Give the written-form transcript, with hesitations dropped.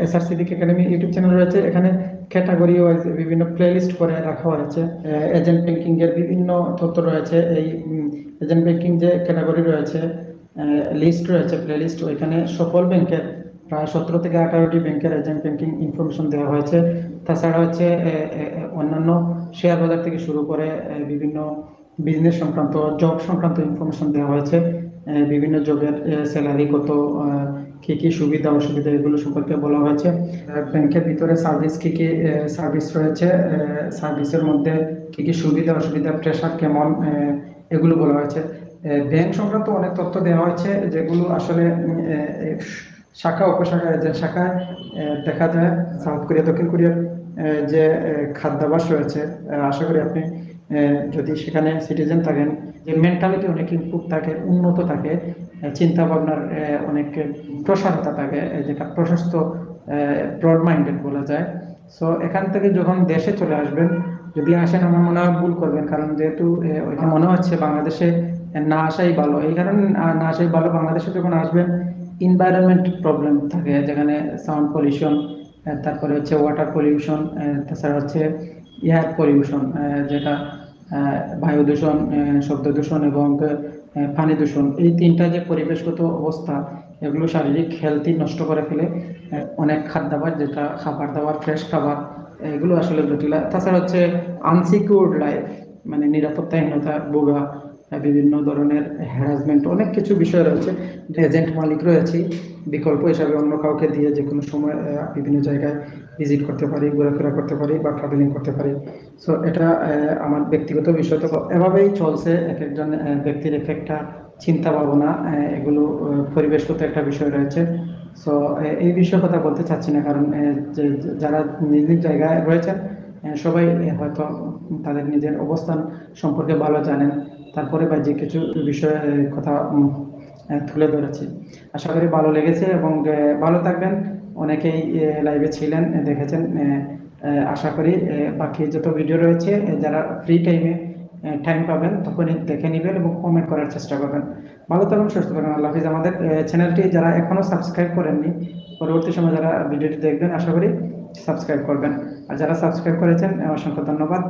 SR Siddique academy YouTube channel রয়েছে। এখানে category wise বিভিন্ন প্লেলিস্ট করে রাখা হয়েছে। এজেন্ট ব্যাংকিং এর বিভিন্ন তথ্য রয়েছে। এই এজেন্ট ব্যাংকিং যে ক্যাটাগরি রয়েছে, লিস্ট রয়েছে, প্লেলিস্ট, ওইখানে সকল ব্যাংকের প্রায় 17 থেকে 18টি ব্যাংকের এজেন্ট ব্যাংকিং ইনফরমেশন দেওয়া হয়েছে। তাছাড়া হচ্ছে অন্যান্য শেয়ার বাজার থেকে শুরু করে বিভিন্ন বিজনেস সংক্রান্ত, জব সংক্রান্ত ইনফরমেশন দেওয়া হয়েছে। বিভিন্ন জবের স্যালারি কত, কি কি সুবিধা অসুবিধা, এগুলো সম্পর্কে বলা হয়েছে। ব্যাংকের ভিতরে সার্ভিস কি কি সার্ভিস রয়েছে, সার্ভিসের মধ্যে কি কি সুবিধা অসুবিধা, প্রেশার কেমন, এগুলো বলা হয়েছে। ব্যাংক সংক্রান্ত অনেক তথ্য দেওয়া হয়েছে, যেগুলো আসলে শাখা উপশাখা, যে শাখায় দেখা যায় সাউথ কোরিয়া, দক্ষিণ কোরিয়ার যে খাদ্যাভ্যাস রয়েছে, আশা করি আপনি যদি সেখানে সিটিজেন থাকেন, যে মেন্টালিটি অনেক ইমপ্রুভ থাকে, উন্নত থাকে, চিন্তা ভাবনার অনেক প্রসারতা থাকে, যেটা প্রশস্ত, ব্রড মাইন্ডেড বলা যায়। সো এখান থেকে যখন দেশে চলে আসবেন, যদি আসেন, আমার মনে হয় ভুল করবেন, কারণ যেহেতু ওইখানে মনে হচ্ছে বাংলাদেশে না আসাই ভালো। এই কারণে না আসাই ভালো, বাংলাদেশে যখন আসবেন এনভায়রনমেন্ট প্রবলেম থাকে, যেখানে সাউন্ড পলিউশন, তারপরে হচ্ছে ওয়াটার পলিউশন, তাছাড়া হচ্ছে এয়ার পলিউশন, যেটা বায়ু দূষণ, শব্দ দূষণ এবং পানি দূষণ, এই তিনটা যে পরিবেশগত অবস্থা, এগুলো শারীরিক হেলথই নষ্ট করে ফেলে। অনেক খাদ্যাভ্যাস, যেটা খাবার দাবার, ফ্রেশ খাবার, এগুলো আসলে জটিল। তাছাড়া হচ্ছে আনসিকিউরড লাইফ, মানে নিরাপত্তাহীনতা ভোগা, বিভিন্ন ধরনের হ্যারাসমেন্ট, অনেক কিছু বিষয় রয়েছে। এজেন্ট মালিক রয়েছে, বিকল্প হিসাবে অন্য কাউকে দিয়ে যে কোনো সময় বিভিন্ন জায়গায় ভিজিট করতে পারি, ঘোরাফেরা করতে পারি বা ট্রাভেলিং করতে পারি। সো এটা আমার ব্যক্তিগত বিষয়। তো এভাবেই চলছে, এক একজন ব্যক্তির এক একটা চিন্তা ভাবনা, এগুলো পরিবেশগত একটা বিষয় রয়েছে। সো এই বিষয়ে কথা বলতে চাচ্ছি না, কারণ যারা নিজ নিজ জায়গায় রয়েছেন, সবাই হয়তো তাদের নিজের অবস্থান সম্পর্কে ভালো জানেন। তারপরে বা যে কিছু বিষয়ে কথা তুলে ধরেছি। আশা করি ভালো লেগেছে এবং ভালো থাকবেন। অনেকেই লাইভে ছিলেন, দেখেছেন। আশা করি বাকি যত ভিডিও রয়েছে, যারা ফ্রি টাইমে টাইম পাবেন তখনই দেখে নেবেন এবং কমেন্ট করার চেষ্টা করবেন। ভালো থাকুন, সুস্থ থাকুন, আল্লাহ হাফিজ। আমাদের চ্যানেলটি যারা এখনো সাবস্ক্রাইব করেননি, পরবর্তী সময় যারা ভিডিওটি দেখবেন, আশা করি সাবস্ক্রাইব করবেন। আর যারা সাবস্ক্রাইব করেছেন, অসংখ্য ধন্যবাদ।